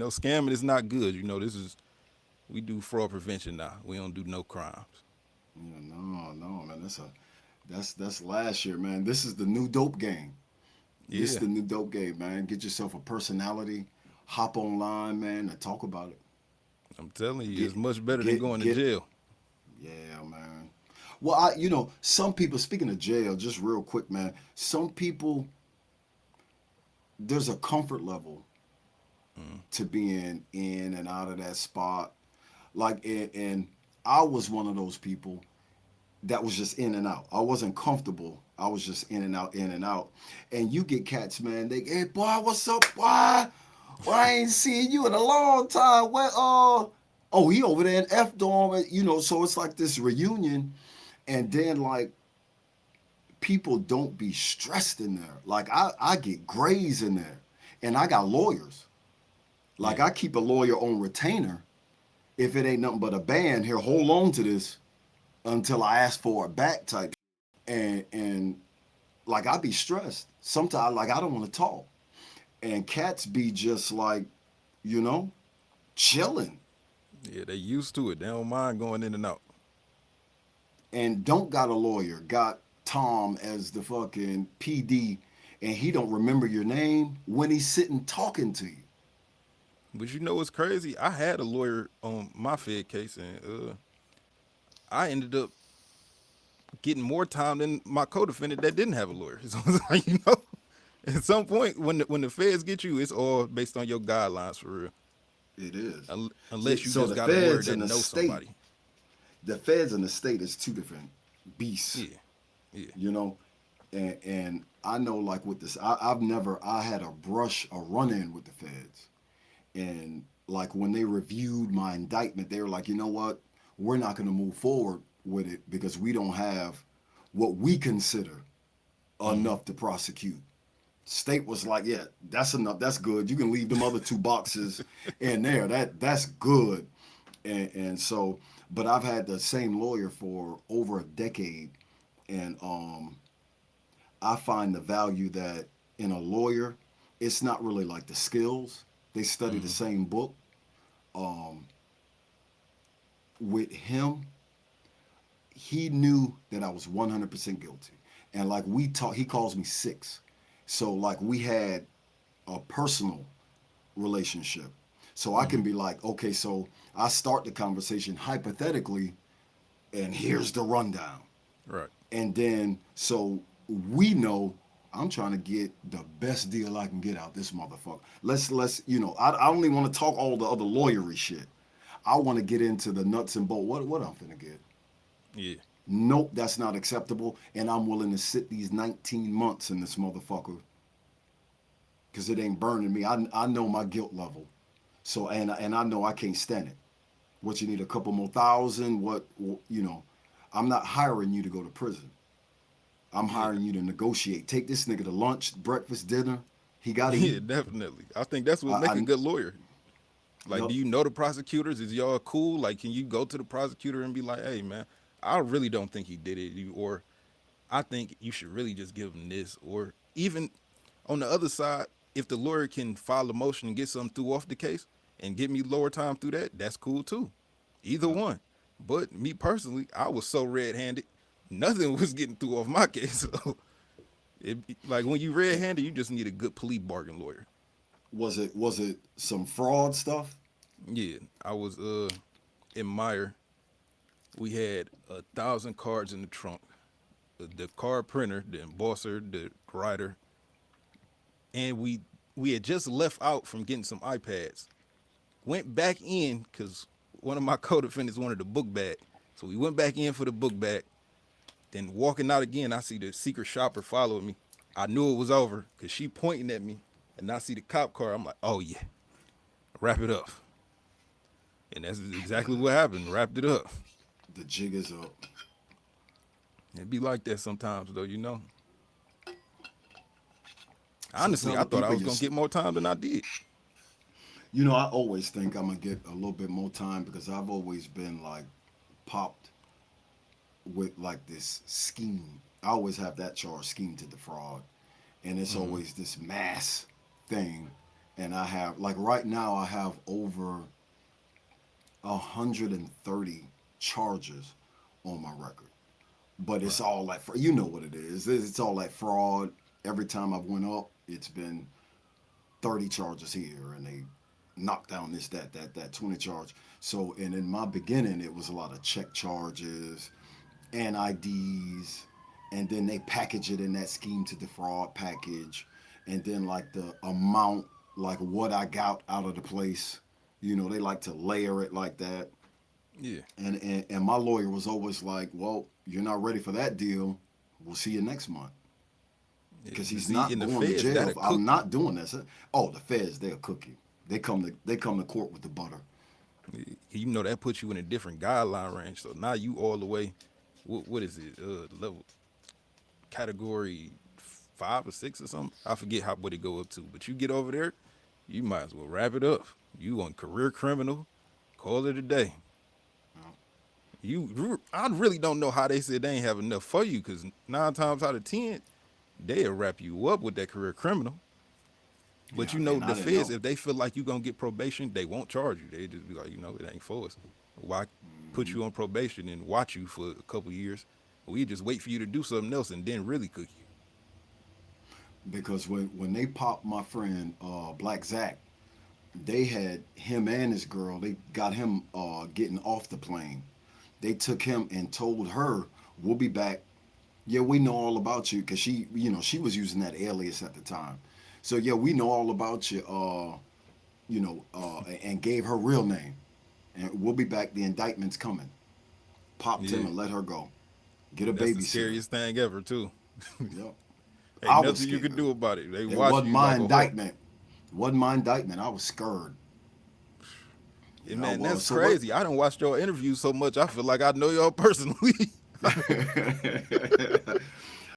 Scamming is not good. We do fraud prevention now. We don't do no crimes. Yeah, no, man. That's last year, man. This is the new dope game. This is Yeah, the new dope game, man. Get yourself a personality, hop online, man, and talk about it. I'm telling you, Get it's much better than going to get jail. yeah, man. Well, some people, speaking of jail, just real quick, man, some people, there's a comfort level to being in and out of that spot. Like, and I was one of those people that was just in and out. I wasn't comfortable. I was just in and out, in and out. And you get cats, man. They, hey, boy, what's up, boy? Well, I ain't seen you in a long time. Where, oh, he over there in F dorm, So it's like this reunion, and then like people don't be stressed in there. Like I get grays in there, and I got lawyers. Like Yeah, I keep a lawyer on retainer. If it ain't nothing but a band, here, hold on to this until I ask for it back type. And like I be stressed. Sometimes like I don't want to talk. And cats be just like, you know, chilling yeah, they used to it. They don't mind going in and out. and don't got a lawyer. Got Tom as the fucking PD and he don't remember your name when he's sitting talking to you. But you know what's crazy? I had a lawyer on my Fed case, and I ended up getting more time than my co-defendant that didn't have a lawyer. So it's like, at some point when the feds get you, it's all based on your guidelines for real. It is. Unless you So just got a lawyer that knows state, somebody. the feds and the state is two different beasts, Yeah, yeah, you know. And I know like with this, I had a run in with the feds, and like when they reviewed my indictment, they were like, you know what, we're not going to move forward with it because we don't have what we consider hmm enough to prosecute. State was like, yeah, that's enough. That's good. You can leave them other two boxes in there. That's good. And so, but I've had the same lawyer for over a decade, and I find the value that in a lawyer, it's not really like the skills. They study the hmm same book. Um, with him, he knew that I was 100% guilty. And like we talk, he calls me six. So like we had a personal relationship. So I can hmm be like, okay, so I start the conversation hypothetically, and here's the rundown. right. And then so we know I'm trying to get the best deal I can get out this motherfucker. Let's I only want to talk all the other lawyery shit. I want to get into the nuts and bolts. What I'm finna get? Yeah, Nope, that's not acceptable. And I'm willing to sit these 19 months in this motherfucker because it ain't burning me. I know my guilt level. So and I know I can't stand it. What you need a couple more thousand? I'm not hiring you to go to prison. I'm yeah, hiring you to negotiate. Take this nigga to lunch, breakfast, dinner. He got to yeah, eat. definitely. I think that's what make a I good lawyer. Like, do Yup. you know the prosecutors? Is y'all cool? Like, can you go to the prosecutor and be like, "Hey, man, I really don't think he did it," or "I think you should really just give him this," or even on the other side, if the lawyer can file a motion and get something through off the case and get me lower time through that, that's cool too. Either Yup. one. But me personally, I was so red-handed, nothing was getting through off my case. So, like when you red-handed, you just need a good plea bargain lawyer. Was it some fraud stuff? Yeah, I was in Meyer. We had 1,000 cards in the trunk. The card printer, the embosser, the writer, and we had just left out from getting some iPads. Went back in because one of my co-defendants wanted the book bag, so we went back in for the book bag. Then walking out again, I see the secret shopper following me. I knew it was over because she pointing at me, and I see the cop car. I'm like, oh yeah, wrap it up, and that's exactly what happened. Wrapped it up. The jig is up. It be like that sometimes, though. You know. So Honestly, tell I the thought I people was gonna get more time than I did. I always think I'm gonna get a little bit more time because I've always been like popped with like this scheme. I always have that charge, scheme to defraud, and it's Mm-hmm. always this mass thing. And I have like right now I have over 130 charges on my record, but it's Right. all like you know what it is. It's all like fraud. Every time I've went up, it's been 30 charges here, and they knock down this, that 20 charge. So, and in my beginning, it was a lot of check charges and IDs, and then they package it in that scheme to defraud package, and then like the amount, like what I got out of the place, they like to layer it like that. Yeah. And my lawyer was always like, well, you're not ready for that deal. We'll see you next month. Yeah. Because But he's see, not in the going to feds, jail. that'll If I'm cook you. not doing this. Oh, the feds, they'll cook you. They come to court with the butter. You know that puts you in a different guideline range. So now you all the way. What is it? Level category 5 or 6 or something. I forget what it go up to. But you get over there, you might as well wrap it up. You on career criminal. Call it a day. I really don't know how they said they ain't have enough for you, because 9 times out of 10, they'll wrap you up with that career criminal. But Yeah, you know and I the didn't feds, know. if they feel like you gonna get probation, they won't charge you. They just be like, it ain't for us. Why put you on probation and watch you for a couple years? We just wait for you to do something else and then really cook you. Because when they popped my friend Black Zach, they had him and his girl. They got him getting off the plane. They took him and told her, "We'll be back. Yeah, we know all about you," because she was using that alias at the time. So yeah, we know all about you. And gave her real name. And we'll be back. The indictment's coming. Popped him Yeah, and let her go. Get a that's the babysitter. scariest thing ever too. Yep. Ain't I was nothing you scared. can do about it. They It watching wasn't you my like a hawk. indictment. Wasn't my indictment. I was scared. And I man, was. that's So what? crazy. I don't watch your interviews so much. I feel like I know y'all personally.